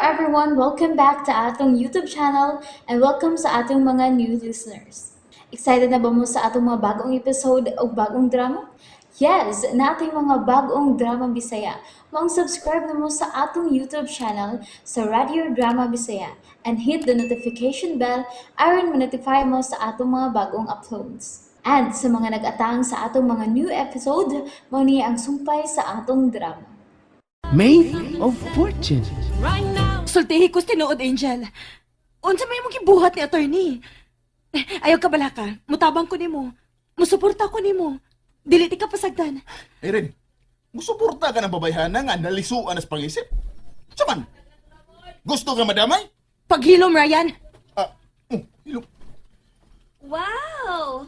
everyone, welcome back to atong YouTube channel and welcome sa atong mga new listeners. Excited na ba mo sa atong mga bagong episode o bagong drama? Yes, na ating mga bagong drama Bisaya. Subscribe na mo sa atong YouTube channel sa Radio Drama Bisaya and hit the notification bell aron ma-notify mo sa atong mga bagong uploads. And sa mga nag-atang sa atong mga new episode, mo niya ang sumpay sa atong drama. Made of Fortune. Sultihi ko tinuod, Angel. Unsa may mong gibuhat ni attorney? Ayaw ka bala ka. Mutabang ko nimo. Musuporta ko nimo. Dili ti ka pasagdan. Erin, musuporta ka ng babayhana nga nalisuan as pangisip? Saman, gusto ka madamay? Paghilom, Ryan. Hilom. Wow!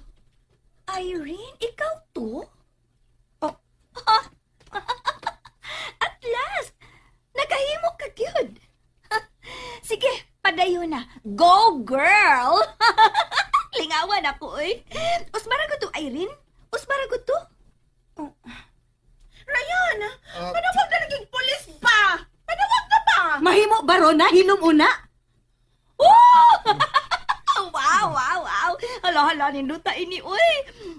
Irene, ikaw to? Oh. At last! Nakahimo ka gyud. Sige, padayon na. Go, girl! Lingawan ako, eh. Usmara ko to, Irene? Usmara ko to? Ryan, panawag na naging polis pa! Panawag na ba? Mahimo baron na hilom una. Wow! Hala, ninduta ini, uy.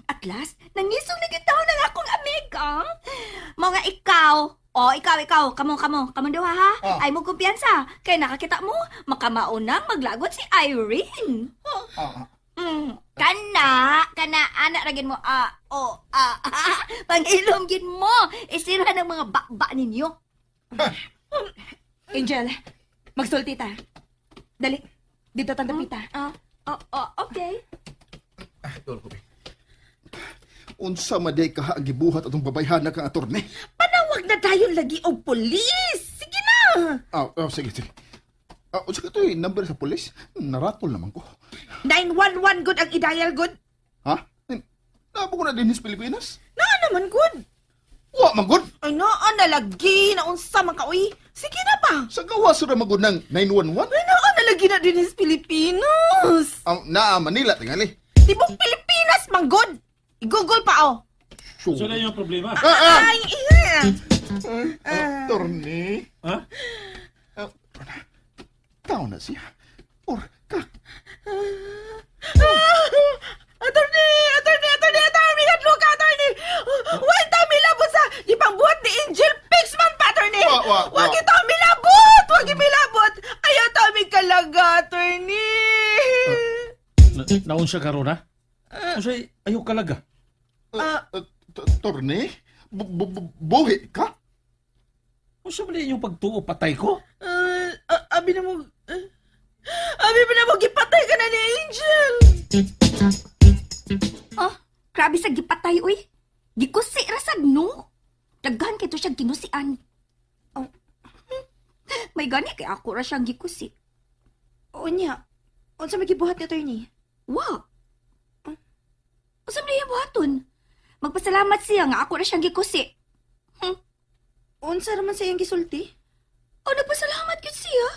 At last, nangisong na gitaw ng akong amiga. Mga ikaw. Ikaw. Kamo daw, ha? Ay mo kumpiyansa. Kaya nakakita mo, makamaunang maglagot si Irene. Kana, anak ragin mo, pangilom gin mo. Isira ng mga bakba ninyo. Angel, magsulti ta. Dali, dito tandapita. Okay. Tol ko, unsa maday ka ang gibuhat atong babayhana kang attorney? Panawag na tayo lagi og polis! Sige na! Sige. Unsa ka to'y number sa pulis? Naratol naman ko. 911 good ang i-dial good? Ha? Nabo ko na din sa Pilipinas? Naa naman good! Wa man gud. Ay naa na lagi na unsa man ka uy. Sige na pa! Sa gawas ra magud ng 911? Ay naa na lagi na din sa Pilipinas! Naa Manila tingali. Tibok Pilipinas man good! I-google pa oh! Sure. So na yung problema. Ay, iya! Attorney? Ha? Tao na siya. Or ka. Attorney! Hadlo ka, attorney! Wait, tami labot sa ipangbuhat ni Angel Pixman pa, attorney! Wa. Wag ito milabot! Wag milabot! Ayaw tami kalaga, attorney! Naon siya karon ha? Unsay ayo kalaga. Attorney? Buhi ka? Unsa man inyong pagtuo patay ko? Abi na mo gipatay ka na ni Angel! Grabe sa gipatay, uy. Gikusi rasag, no? Daghan kito siya ginusian. May gani kay ako ra siyang gikusi. Unya, unsa may gibuhat ni attorney? Wow! Unsa man yung buhaton? Magpasalamat siya nga ako ra siyang gikusi. Unsa raman sa iyang gisulti? Nagpasalamat yun siya.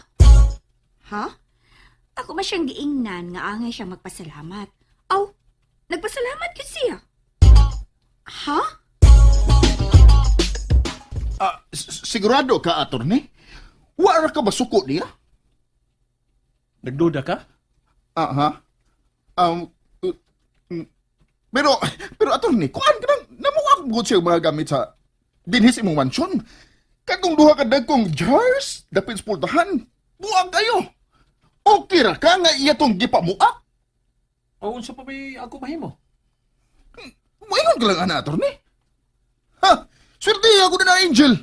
Ha? Ako man siyang giingnan nga angay siya magpasalamat. Nagpasalamat yun siya. Ha? Sigurado ka, attorney? Wa ra ka ba suko niya? Nagduda ka? Aha. Pero attorney, kuan ka nang namuwag gud siya mga gamit sa dinhis imong mansyon. Katong duha ka dagkong jars, dapit sa pultahan. Buwag kayo. Okay ra ka nga iya tong gipamuak? O unsa pa may ako mahimo? Maingon ka lang, ana, attorney. Ha? Swerte ako na Angel.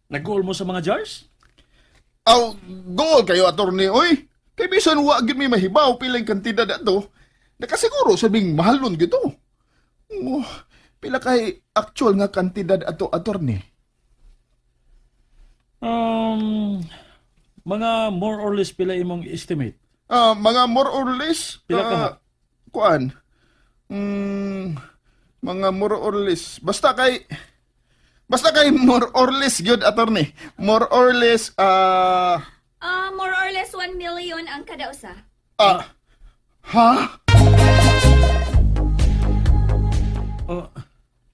Nag-goal mo sa mga jars? Goal kayo, attorney, oy. Kay bisan wa gid may mahibaw pilang kantidad ato. Nakasiguro sabing mahal nun gito. Pila kay actual nga kantidad ato, attorney? Mga more or less pila imong estimate. Mga more or less. Pila ka ha? Kuan? Mga more or less. Basta kay more or less gyud, attorney. More or less, More or less 1 million ang kada usa. ha?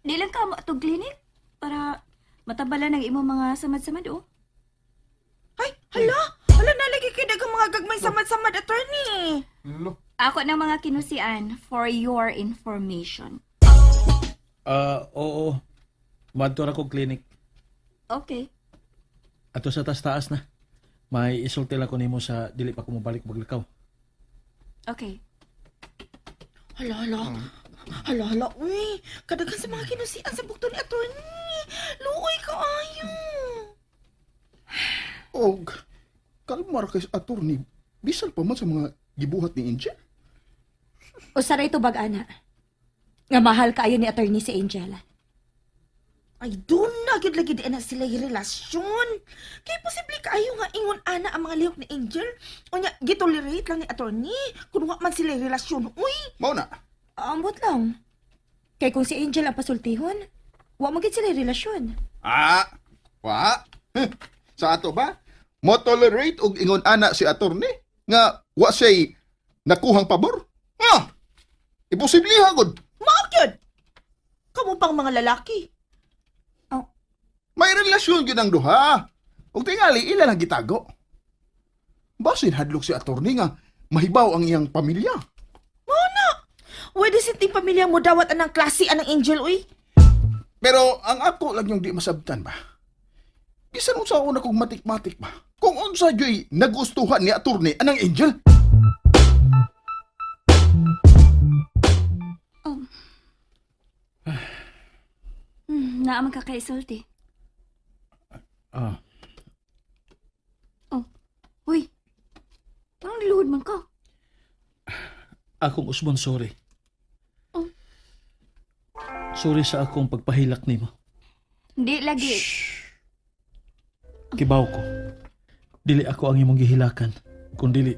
Di lang ka mo atong clinic para matabalan ang imong mga samad-samad, oh. Ay, gagmay samad-samad, attorney. Ako ng mga kinusian for your information. Oo. Madto na ko clinic. Okay. Ato sa taas na. May isulti lang ko nimo sa dili pa ko mabalik maglakaw. Okay. Hala. Uy. Kadagan sa mga kinusian sa bukto ni attorney. Luoy ka ayo. Og, kalmar kay attorney. Bisan pa man sa mga gibuhat ni Angel. Usara ito bag-ana. Nga mahal kaayo ni attorney si Angel. Ay, doon na gyud lagi di na sila yung relasyon. Kaya posible kaayo nga ingon ana ang mga lihok ni Angel. O nya, gitolerate lang ni attorney. Kung wa man sila yung relasyon. Uy. Mao na. Ambot lang. Kay kung si Angel ang pasultihon, wa magit sila relasyon. Wa? Sa ato ba? Mo tolerate og ingon ana si attorney nga wa siya'y nakuhang pabor? Imposible hagod. Mao gyud. Kamu pang mga lalaki. May relasyon gyud ang duha. Ug tingali ila lang gitago. Basin hadlok si attorney nga mahibaw ang iyang pamilya. Pwede sinting pamilya mo dawat anang klase anang Angel, uy. Pero ang ako lang yung di masabtan ba? Bisan unsa una kong matik-matik ba? Kung unsa joy nagustuhan ni attorney anang Angel. Naaman ka kay sulti. Uy. Parang luhod man ka. Akong usbon sorry. Oh. Sorry sa akong pagpahilak nimo. Hindi lagi. Kibaw ko. Dili ako ang imong gihilakan. Kung dili,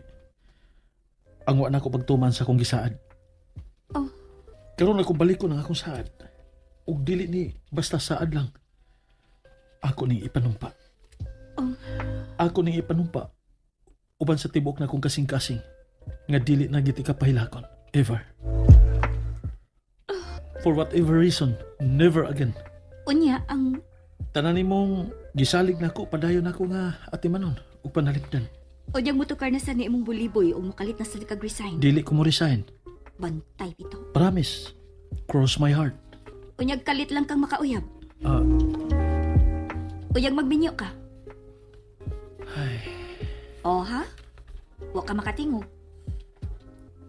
ang wa na ko pagtuman sa akong gisaad. Oh. Karon ako balik ko ng akong saad. Ug dili ni basta saad lang. Ako ning ipanumpa. Oh. Ako ning ipanumpa. Uban sa tibok na kong kasing-kasing. Nga dili na giti ka pahilakon. Ever. For whatever reason, never again. Unya, ang... Tanan nimong gisalig na ko, padayon ako nga atimanon ug panalipdan. Unyang mutukar na sa ni imong buliboy o mukalit na sa likag-resign. Dili ko mo resign. Bantay ito. Promise. Cross my heart. Unyag kalit lang kang makauyab. Ah, Unyag magminyo ka. ay, O ha? Wa ka makatingog.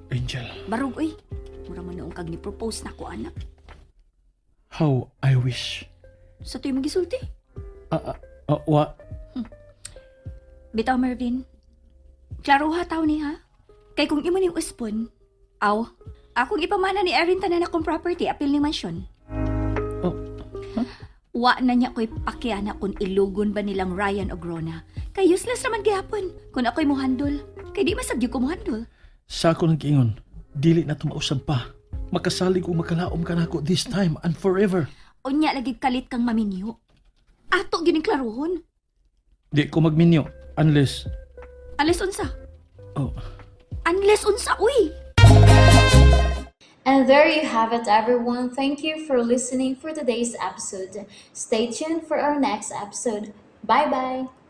Angel, Barog, uy. Mura man noong kag ni-propose na ko, anak. how I wish. Sa tuyo magisulti. Wa, Bitaw, Mervin. Klaro ha, tao ni ha? Kay kung imo ning uspon, aw, akong ipamana ni Erin tanan akong property, apil ni mansyon. Oh, Wa na niya ko'y pakiana kung ilugon ba nilang Ryan o Grona. Kay useless naman gihapon kung ako'y muhandol. Kay di masabdi ko muhandol. sa ako ng kiingon, dili na tumausab pa. Makasalig o makalaom ka na ako this time and forever. Unya lagi kalit kang maminyo. Ato gining klarohon. Di ko magminyo unless, Unless unsa? oh, Unless unsa, uy! And there you have it, everyone. Thank you for listening for today's episode. Stay tuned for our next episode. Bye bye.